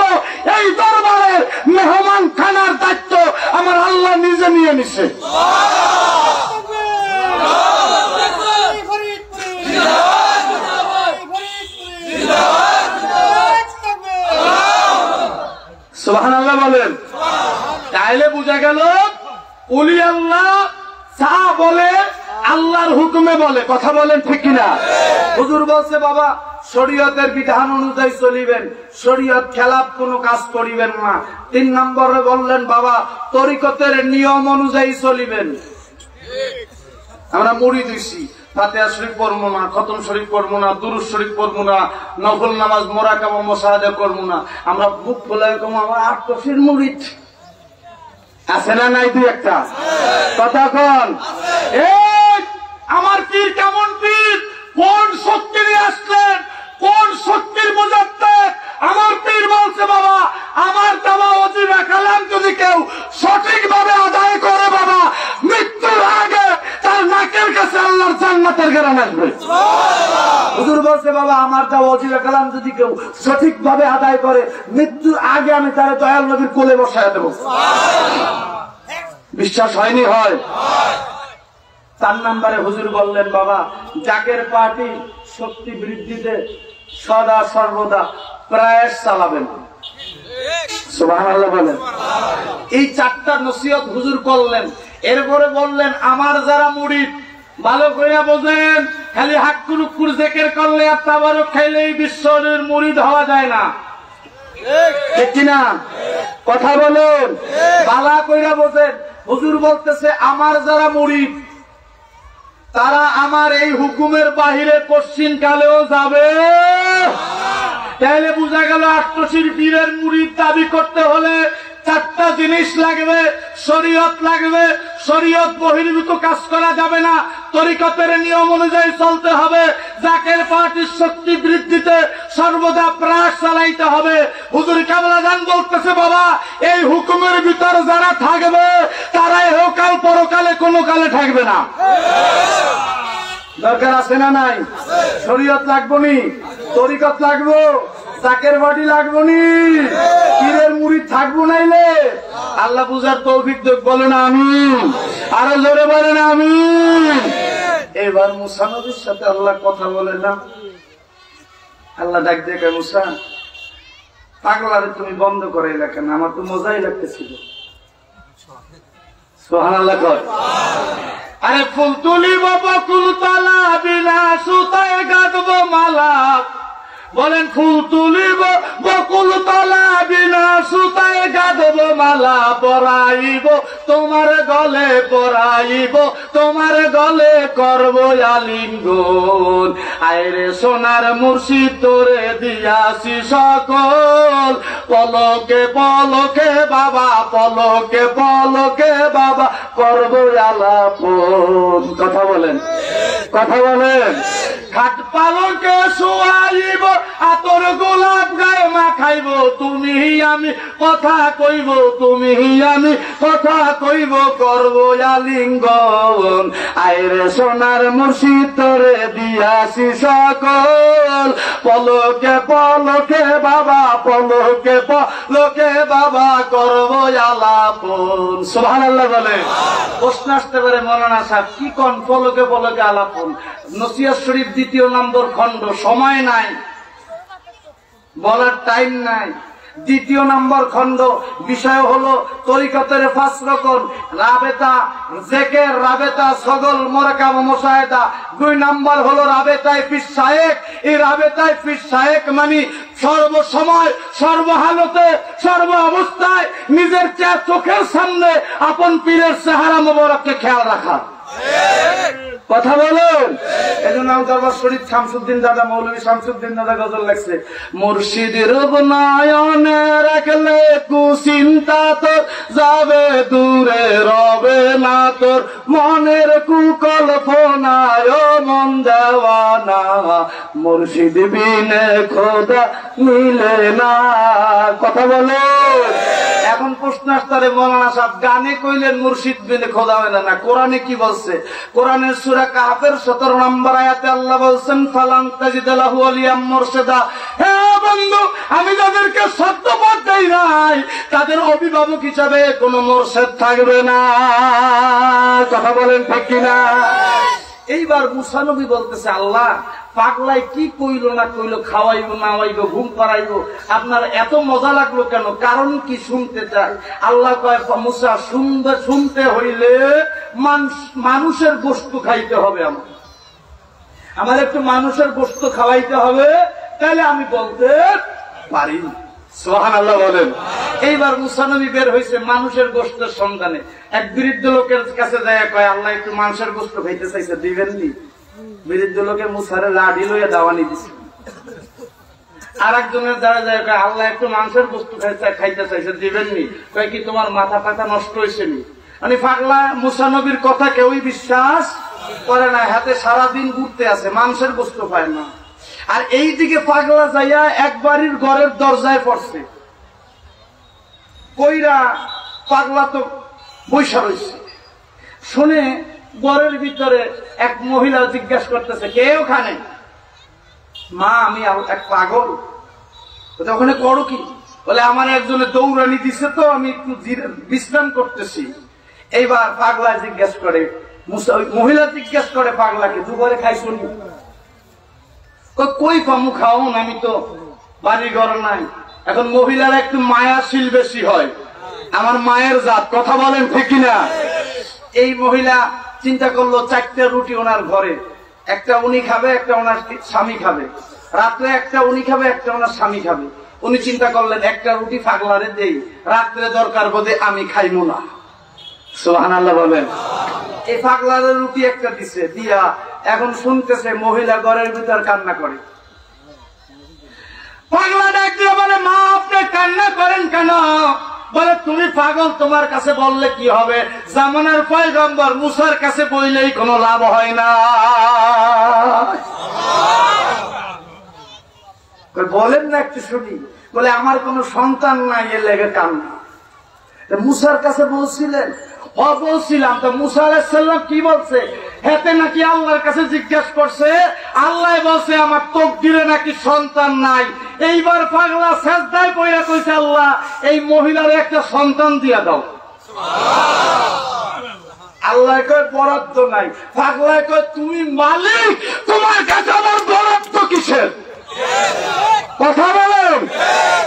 এই দরবারের মেহমান খানার দায়িত্ব আমার আল্লাহ নিজে নিয়ে নিছে। সুবহানাল্লাহ বলেন। তাইলে বুঝা গেল ওলি আল্লাহ যা বলে আল্লাহর হুকুমে বলে। কথা বলেন ঠিক কিনা? হুজুর বলছে বাবা শরীয়তের বিধান অনুযায়ী চলিবেন, শরীয়ত খেলাফ কোনো কাজ করিবেন না। 3 নম্বরে বললেন বাবা তরিকতের নিয়ম অনুযায়ী চলিবেন। আমরা মুরিদ হইছি, ফাতিহা শরীফ পড়বো না, খতম শরীফ পড়বো না, দুরূদ শরীফ পড়বো না, নফল নামাজ মোরাকাবা মুশাহাদা করবো না। আমরা মুখ খোলায় কম আমার 8 মুরিদ আছে না নাই? 2-1টা কথা কন। এই আমার পীর কেমন পীর? কোন শক্তি নিয়ে আসলেন? কোন শক্তির মুজাদ্দেদ? আমার পীর বলছে বাবা আমার দেওয়া ওয়াজিবা কালাম যদি কেউ সঠিকভাবে আদায় করে বাবা মৃত্যুর আগে তার নাকের কাছে আল্লাহর জান্নাতের ঘেরান আসবে। হুজুর বলছে বাবা আমার দেওয়া ওয়াজিবা কালাম যদি কেউ সঠিকভাবে আদায় করে মৃত্যুর আগে আমি তার দয়াল নবীর কোলে বসায় দেব। বিশ্বাস হয়নি? হয়। 4 নম্বরে হুজুর বললেন বাবা জাকের পার্টি শক্তি বৃদ্ধিতে সদা সর্বদা প্রয়াস চালাবেন। সুবহানাল্লাহ বলেন। এই 4টা নসিহত হুজুর করলেন। এরপরে বললেন আমার যারা মুরিদ ভালো করে বোঝেন, খালি হাক্কুরুক্কুর জিকির করলে আর তাবারুক খাইলেই বিশ্বের মুরিদ হওয়া যায় না, ঠিক কিনা? কথা বলেন, ভালো করে বোঝেন। হুজুর বলতেছে আমার যারা মুরিদ তারা আমার এই হুকুমের বাহিরে পশ্চিম কালেও যাবে। তাহলে বোঝা গেল ৮০ পীরের মুরিদ দাবি করতে হলে 4টা জিনিস লাগবে। শরীয়ত লাগবে, শরীয়ত বহির্ভূত কাজ করা যাবে না, তরিকতের নিয়ম অনুযায়ী চলতে হবে, জাকের পার্টির শক্তি বৃদ্ধিতে সর্বদা প্রয়াস চালাইতে হবে। হুজুর কাবলা জান বলতেছে, বাবা এই হুকুমের ভিতর যারা থাকবে তারা এহকাল পরকালে কোনো কালে থাকবে না। দরকার আছে না নাই? শরীয়ত লাগবো নি, তরিকত লাগবো, জাকের বাড়ি লাগবো নি, পীরের মুরিদ থাকবো নাইলে। আল্লাহ বুঝার তৌফিক দেখ, বলে না আমিন, আরো জোরে বলে না আমিন। এবার মুসা নবীর সাথে আল্লাহ কথা বলে না, আল্লাহ ডাক দেখে, মুসা পাগলারে তুমি বন্ধ করে কেন? আমার তো মজাই লাগতেছিল। সুবহানাল্লাহ কর। আরে ফুল তুলিব বকুল তলা বিনা সুতায় গাঁথবো মালা, বলেন ফুল তুলিব বকুল তলা বিনা সুতায় গাঁথবো মালা, পরাইব তোমার গলে, পরাইব তোমার গলে, করব আলিঙ্গন। আইরে সোনার মুর্শিদ তোরে দিয়াছি সকল, পলকে পলকে বাবা, পলকে পলকে বাবা, করব আলাপন। কথা বলেন, কথা বলেন। খাট পালকে শোয়াইব, আতর গোলাপ গায়ে মাখাইব, তুমি আমি কথা কইব, তুমি আমি কথা কইব, করব আলিঙ্গন। আইরে সোনার মুর্শিদ তোরে দিয়াছি সকল, পলকে পলকে বাবা, পলকে পলকে বাবা, করব আলাপন। সুবহানাল্লাহ বলে। প্রশ্ন আসতে পারে, মৌলানা সাহেব কি কোন পলকে পলকে আলাপন? নসিহত শরীফ 2 নম্বর খণ্ড, সময় নাই, বলার টাইম নাই। 2 নম্বর খণ্ড বিষয় হলো তরিকতের 5 রকম, রাবেতা, জেকের, রাবেতা, সগল, মোরাকাবা, মুশাহেদা। 2 নম্বর হলো রাবেতায়ে পীর শায়েখ। এই রাবেতায়ে পীর শায়েখ মানে সর্বসময়, সর্বহালতে, সর্ব অবস্থায় নিজের চোখের সামনে আপন পীরের চেহারা মোবারককে খেয়াল রাখা। কথা বলুন। এই জন্য দরবার শরীফ শামসুদ্দিন দাদা, মৌলভী শামসুদ্দিন দাদা গজল লাগছে, মুর্শিদের নয়নে রাখলে কুচিন্তা তোর যাবে দূরে, রবে না তোর মনের কুকল্পনায় মন দেওয়ানা, মুর্শিদ বিনে খোদা মিলে না। কথা বলুন। এখন প্রশ্ন আসতে, মৌলানা সাহেব গানে কইলেন মুর্শিদ বিনে খোদা মেলে না, কোরআনে কি বলছে? কোরআনের সূরা কাহফের 17 নম্বর আয়াতে আল্লাহ বলছেন, ফালান তাজিদ লাহু ওয়ালিয়াম মুরশিদা। হে বন্ধু, আমি যাদেরকে সত্য পথ দেই নাই তাদের অভিভাবক হিসাবে কোন মুরশিদ থাকবে না। কথা বলেন ঠিক কিনা? এইবার মুসা নবী বলতেছে, আল্লাহ পাগলাই কি কইলো না কইলো, খাওয়াইবো নাওয়াইবো ঘুম পাড়াইবো, আপনার এত মজা লাগলো কেন? কারণ কি শুনতে চাই। আল্লাহ কয়, মুসা শুনতে হইলে মানুষের গোশত খাইতে হবে, আমার একটু মানুষের গোশত খাওয়াইতে হবে, তাহলে আমি বলতে পারি। সুবহানাল্লাহ বলেন। এইবার মুসা নবী বের হয়েছে মানুষের গোশতের সন্ধানে। এক বৃদ্ধ লোকের কাছে যায়, কয় আল্লাহ একটু মানুষের গোশত খাইতে চাইছে, দিবেন নি? বৃদ্ধ লোকে মুসারে লাঠি লইয়া দাওয়ানি দিছে। আর একজনের দ্বারা যায়, কয় আল্লাহ একটু মানুষের গোশত খাইতে চাইছে, দিবেন নি? কয় কি তোমার মাথা পাতা নষ্ট হয়েছে নি? মানে পাগলা মুসা নবীর কথা কেউই বিশ্বাস করে না। হাতে সারাদিন ঘুরতে আছে, মানুষের গোশত পায় না। আর এইদিকে পাগলা যাইয়া এক বাড়ির ঘরের দরজায় পড়ছে, কইরা পাগলা তো বৈশা রয়েছে। শুনে ঘরের ভিতরে এক মহিলা জিজ্ঞাসা করতেছে, কে ওখানে? মা আমি এক পাগল। ওখানে করো কি? বলে আমার একজনে দৌড়ানি দিছে তো আমি একটু বিশ্রাম করতেছি। এইবার পাগলা জিজ্ঞাসা করে, মহিলা জিজ্ঞাসা করে পাগলাকে, দুপুরে খাইছো নি? কই পামু খাওন, আমি তো বাড়ি ঘর নাই। এখন মহিলারা একটু মায়াশীল বেশি হয়, আমার মায়ের জাত। কথা বলেন ঠিক কিনা? এই মহিলা চিন্তা করলো 4টা রুটি ওনার ঘরে, একটা উনি খাবে, একটা ওনার স্বামী খাবে, রাত্রে একটা উনি খাবে, একটা ওনার স্বামী খাবে। উনি চিন্তা করলেন একটা রুটি পাগলারে দেই, রাত্রে দরকার বোধে আমি খাইমু না। সুবহানাল্লাহ বলেন। এই পাগলারের রুটি একটা দিছে, দিয়া এখন শুনতেছে মহিলা ঘরের ভিতর কান্না করে। পাগলা ডাক দিয়ে বলে, মা আপনি কান্না করেন কেন? বলে তুমি পাগল, তোমার কাছে বললে কি হবে? জামানার পয়গম্বর মুসার কাছে বইলেই কোনো লাভ হয় না। বলেন না একটু শুনি। বলে আমার কোনো সন্তান নাই, এর লেগে কান্না। মুসার কাছে বলছিলেন? বলছিলাম। তো মুসা আলাইহিস সালাম কি বলছে? হেতে নাকি আল্লাহর কাছে জিজ্ঞাসা করছে, আল্লাহ বলছে আমার তকদিরে নাকি সন্তান নাই। এইবার পাগলা সেজদায় পড়ে কইছে, আল্লাহ এই মহিলার একটা সন্তান দিয়া দাও। আল্লাহ কয় বরাদ্দ নাই। পাগলা কয় তুমি মালিক, তোমার কাছে আমার বরাদ্দ কিসের? কথা বলেন,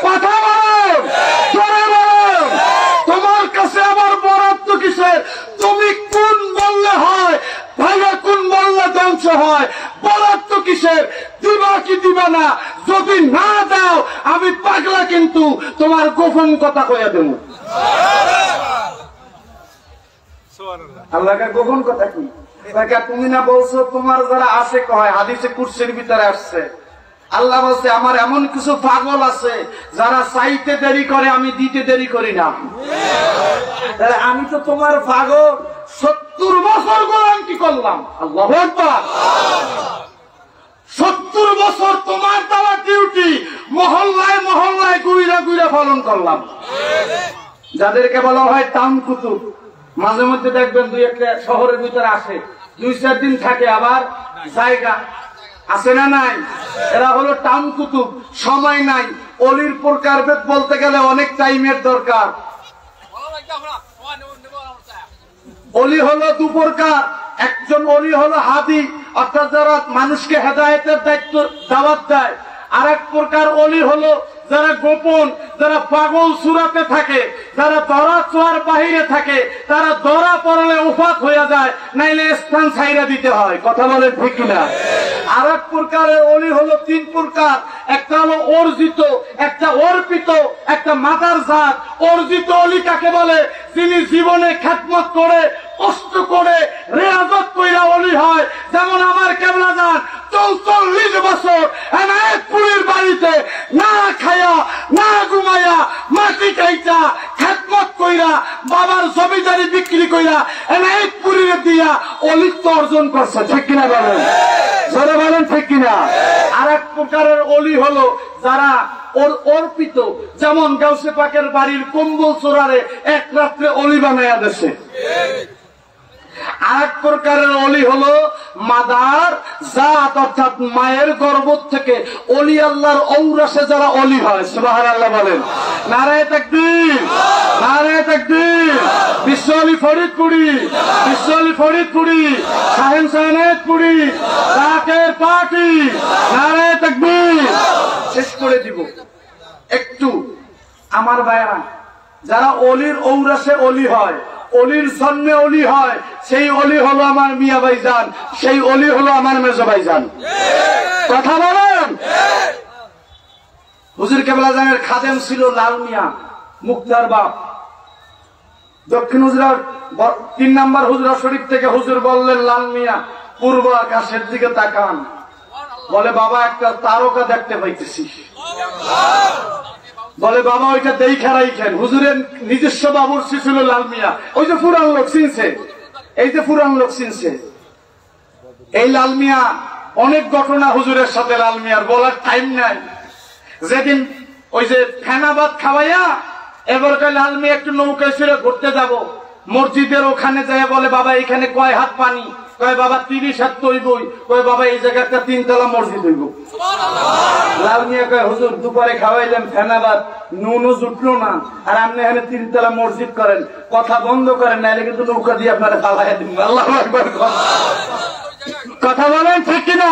কথা বলেন, জোরে বলেন, তোমার কাছে আমার বরাদ্দ কিসের? তুমি কোন বললে হয়, ভাইয়া কোন বললে ধ্বংস হয়? বরাদ্দ কিসের? দিবা কি দিবা না? যদি না দাও আমি পাগলা কিন্তু তোমার গোপন কথা কইয়া দেব। আল্লাহকে গোপন কথা কি? তুমি না বলছো তোমার যারা আসে কয়, হাদিসে কুরসির ভিতরে আসছে, আল্লাহ বলছে আমার এমন কিছু পাগল আছে যারা চাইতে দেরি করে, আমি দিতে দেরি করি না। তাহলে আমি তো তোমার পাগল 70 বছর গোলাম কি করলাম? আল্লাহু আকবার। 70 বছর তোমার দেওয়া ডিউটি মহল্লায় মহল্লায় গুইরা গুইরা পালন করলাম। যাদেরকে বলা হয় টাউন কুতুব, মাঝে মধ্যে দেখবেন দুই একটা শহরের ভিতরে আসে, 2-4 দিন থাকে, আবার জায়গা আছে না নাই? এরা হলো টাউন কুতুব। সময় নাই। অলির প্রকারভেদ বলতে গেলে অনেক টাইমের দরকার। অলি হলো 2 প্রকার। একজন অলি হলো হাদি, অর্থাৎ যারা মানুষকে হেদায়েতের দায়িত্ব দাওয়াত দেয়। আর এক প্রকার অলি হলো যারা গোপন, যারা পাগল সুরাতে থাকে, যারা ধরা ছোঁয়ার বাহিরে থাকে, তারা ধরা পড়লে উফাত হয়ে যায়, নাইলে স্থান ছাইরা দিতে হয়। কথা বলে ঠিক কিনা? আর এক প্রকারের অলি হলো 3 প্রকার। একটা হলো অর্জিত, একটা অর্পিত, একটা মাদার জাত। অর্জিত অলি কাকে বলে? যিনি জীবনে খেদমত করে, কষ্ট করে, রেয়াজত কইরা অলি হয়। যেমন আমার কেবলা যান 44 বছর এনায়েতপুরের বাড়িতে না খায়া না ঘুমাইয়া মাটি খাইতা খেদমত কইরা বাবার জমিদারি বিক্রি কইরা এনায়েতপুরের দিয়া অলিত্ব অর্জন করছে। ঠিক কিনা বলেন? জোরে বলেন ঠিক কিনা? আর এক প্রকারের অলি হলো যারা অর্পিত, যেমন গাউসে পাকের বাড়ির কম্বল চোরারে এক রাত্রে অলি বানাইয়া দেশে। আর এক প্রকারের অলি হলো মাদার জাত, অর্থাৎ মায়ের গর্ভ থেকে অলি আল্লাহর ঔরাসে যারা অলি হয়। সুবহানাল্লাহ বলেন। নারায়ে তাকবীর, নারায়ে তাকবীর। বিশ্ব অলি ফরিদপুরি, বিশ্ব অলি ফরিদপুরি, শাহেন সাহেনাতপুরি, জাকের পার্টি। নারায়ে তাকবীর। শেষ করে দিব একটু আমার ভাইরা, যারা অলির ঔরাসে অলি হয়, অলির জন্মে অলি হয়, সেই অলি হলো আমার মিয়া ভাইজান, সেই অলি হলো আমার মেজো ভাইজান। কথা বলেন। হুজুর কেবলা জানের খাদেম ছিল লাল মিয়া, মুক্তার বাপ। দক্ষিণ হুজরা 3 নম্বর হুজরা শরীফ থেকে হুজুর বললেন, লাল মিয়া পূর্ব আকাশের দিকে তাকান। বলে বাবা একটা তারকা দেখতে পাইতেছি। বলে বাবা ওইটা দেখা রাইখেন। হুজুরের নিজস্ব বাবুর্চি ছিল লাল মিয়া। ওই যে পুরান লোক চিনছে, এই যে পুরান লোক চিনছে। এই লাল মিয়া অনেক ঘটনা হুজুরের সাথে, লাল মিয়ার বলার টাইম নাই। যেদিন ওই যে ফেনাবাদ খাওয়াইয়া এবার লাল মিয়া একটু নৌকায় ছিল ঘুরতে যাব, মসজিদের ওখানে যায় বলে বাবা এখানে কয় হাত পানি? কয় বাবা 30 হাত তৈবই। কয় বাবা এই জায়গাটা 3 তলা মসজিদ হইব। লাল মিয়া কয় হুজুর দুপুরে খাওয়াইলেন ফেনাবাদ, নুনও জুটলো না, আর আপনি এখানে 3 তলা মসজিদ করেন, কথা বন্ধ করেন, নাইলে কিন্তু নৌকা দিয়ে আপনারা পালাইয়া দিন। আল্লাহু আকবার। কথা বলেন ঠিক কিনা?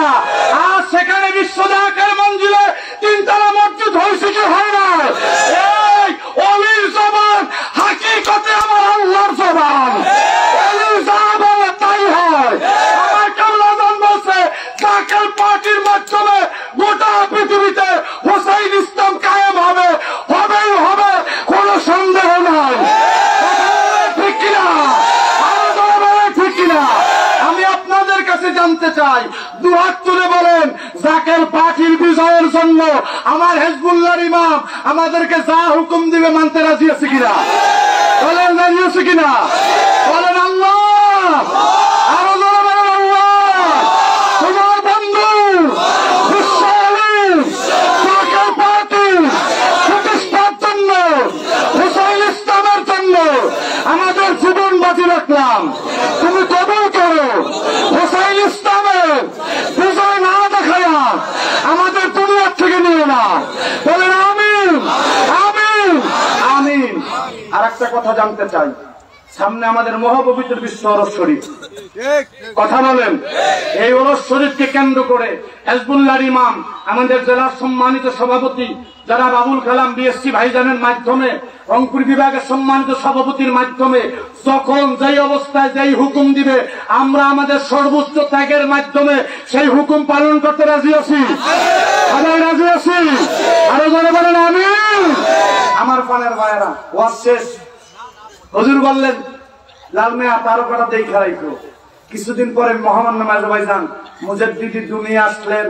আর সেখানে বিশ্বজাকের মঞ্জিলে 3 তলা মসজিদ হয়েছে কি হয় না? এই অলির জবান হাকিকতে আমার আল্লাহর জবান। অলির জবান তাই হয়। আমার কেবলা জান বলছে জাকের পার্টির মাধ্যমে গোটা পৃথিবীতে হুসাইন ইসলাম কায়েম হবে, হবেই হবে, কোন সন্দেহ নাই। ঠিক কিনা? ঠিক কিনা? আমি আপনাদের কাছে জানতে চাই, 2 হাত তুলে বলেন জাকের পার্টির বিজয়ের জন্য আমার হিজবুল্লাহর ইমাম আমাদেরকে যা হুকুম দিবে মানতে রাজি আছে কিনা? বলেন রাজি আছে কিনা? বলেন আল্লাহ। আরো জোরে বলেন আল্লাহ। তোমার বন্ধু প্রতিষ্ঠার জন্য, হুসাইন ইসলামের জন্য আমাদের জীবন বাজি রাখলাম। তুমি কবুল করো। হুসাইন ইসলামের বিজয় না দেখায়া আমাদের দুনিয়ার থেকে নিও না। বলেন আমিন, আমিন, আমিন। আর একটা কথা জানতে চাই, সামনে আমাদের মহাপবিত্র বিশ্ব ওরস শরীফ, কথা বলেন। এই ওরস শরীফকে কেন্দ্র করে হিজবুল্লাহর ইমাম আমাদের জেলার সম্মানিত সভাপতি যারা বাবুল কালাম বিএসসি ভাইজানের মাধ্যমে, রংপুর বিভাগের সম্মানিত সভাপতির মাধ্যমে যখন যেই অবস্থায় যেই হুকুম দিবে আমরা আমাদের সর্বোচ্চ ত্যাগের মাধ্যমে সেই হুকুম পালন করতে রাজি আছি। সবাই রাজি আছি? আরো জোরে বলেন আমিন। আমার পানের ভাইয়েরা, ওয়াজ শেষ। হুজুর বললেন লাল মিয়া তারকাটা দেখা রাখো। কিছুদিন পরে মহামান্য মেজো ভাইজান মুজাদ্দিদি দুনিয়া আসলেন।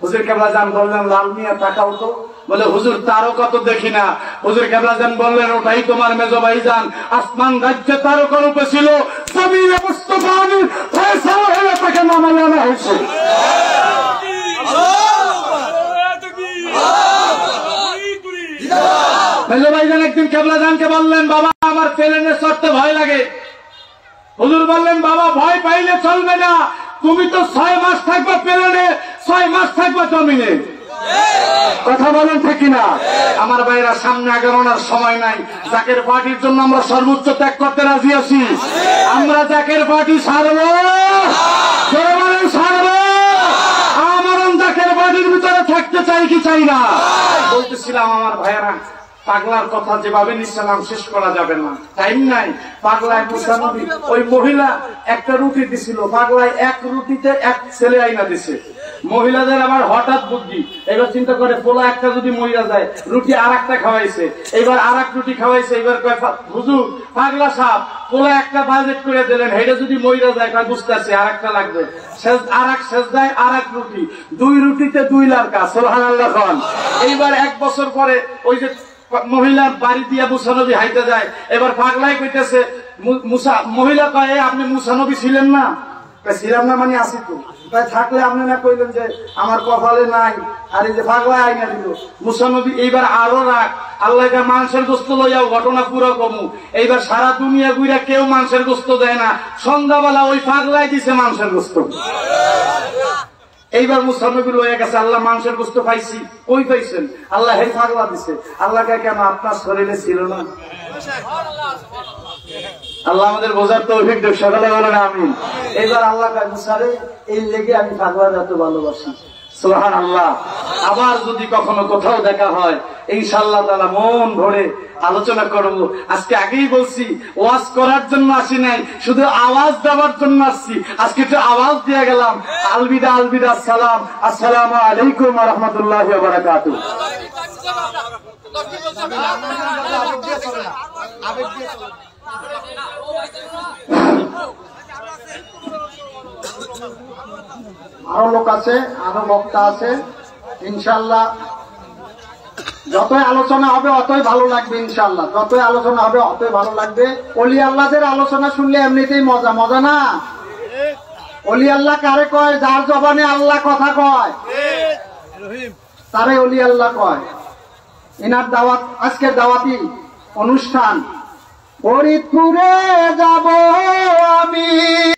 হুজুর কেবলা জান বললেন লাল মিয়া তাকাও তো। বলে হুজুর তারকা তো দেখি না। হুজুর কেবলা জান বললেন ওটাই তোমার মেজো ভাইজান। আসমান রাজ্যে তারকা রূপে ছিল, জমিনে মুস্তাফা আলীর ফয়সালা হয়ে তাকে নামায় আনা হয়েছে। মেজো ভাইজান একদিন কেবলা জানকে বললেন বাবা আমার প্লেনে চড়তে ভয় লাগে। হুজুর বললেন বাবা ভয় পাইলে চলবে না, তুমি তো 6 মাস থাকবে প্লেনে, 6 মাস থাকবে জমিনে। কথা বলেন ঠিক কিনা? আমার ভাইরা সামনে আগানোর সময় নাই। জাকের পার্টির জন্য আমরা সর্বোচ্চ ত্যাগ করতে রাজি আছি। আমরা জাকের পার্টি ছাড়বো, ছাড়বো। আমার জাকের পার্টির ভিতরে থাকতে চাই কি চাই না? বলতেছিলাম আমার ভাইয়েরা, পাগলার কথা যেভাবে নিচ্ছিলাম শেষ করা যাবে না, টাইম নাই। পাগলায় মুসানবী ওই মহিলা একটা রুটি দিছিল, পাগলায় এক রুটিতে এক ছেলে আইনা দিছে। মহিলাদের আবার হঠাৎ বুদ্ধি, এবার চিন্তা করে পোলা একটা যদি মহিলা যায় রুটি আর একটা খাওয়াইছে, এবার আর এক রুটি খাওয়াইছে। এবার কয় হুজুর পাগলা সাহেব পোলা একটা বাজেট করে দিলেন, হেটা যদি মহিলা যায় কয় বুঝতে পারছি আর একটা লাগবে। আর এক সেজদায় আর এক রুটি, 2 রুটিতে 2 লারকা। সুবহানাল্লাহ খান। এইবার 1 বছর পরে ওই যে মহিলার বাড়ি দিয়ে মুসানবী হাইতে যায়। এবার পাগলাই কইতেছে মহিলা কয় আপনি মুসানবী ছিলেন না? ছিলাম না মানে আসি তো। তাই থাকলে আপনি না কইলেন যে আমার কপালে নাই। আর এই যে পাগলা আইনা দিল মুসানবী। এইবার আরো রাগ, আল্লাহকে মানুষের গোস্ত লইয়াও ঘটনা পুরো কমু। এইবার সারা দুনিয়া ঘুরে কেউ মানুষের গোস্ত দেয় না, সন্ধ্যাবেলা ওই পাগলাই দিছে মানুষের গোস্ত। এইবার মুসানবী লইয়া গেছে, আল্লাহ মানুষের গোস্ত পাইছি। কই পাইছেন? আল্লাহ হে পাগলা দিছে। আল্লাহকে কেন আপনার শরীরে ছিল না? আল্লাহ আমাদের বোঝার তৌফিক দেব। সকালে বলেন আমিন। এইবার আল্লাহ কয় মুসারে এই লেগে আমি পাগলার এত ভালোবাসি। সুবহানাল্লাহ। আবার যদি কখনো কোথাও দেখা হয় ইনশাআল্লাহ তাআলা মন ভরে আলোচনা করব। আজকে আগেই বলছি ওয়াজ করার জন্য আসি নাই, শুধু আওয়াজ দেওয়ার জন্য আসছি। আজকে একটু আওয়াজ দিয়ে গেলাম। আলবিদা, আলবিদা, সালাম। আসসালামু আলাইকুম ওয়া রাহমাতুল্লাহি ওয়া বারাকাতুহু। আরো লোক আছে, আরো বক্তা আছে। ইনশাআল্লাহ যতই আলোচনা হবে অতই ভালো লাগবে। ইনশাআল্লাহ যতই আলোচনা হবে অতই ভালো লাগবে। অলি আল্লাহদের আলোচনা শুনলে এমনিতেই মজা, মজা না? অলি আল্লাহ কারে কয়? যার জবানে আল্লাহ কথা কয় তারে অলি আল্লাহ কয়। এনার দাওয়াত, আজকের দাওয়াতি অনুষ্ঠান। ফরিদপুরে যাব আমি।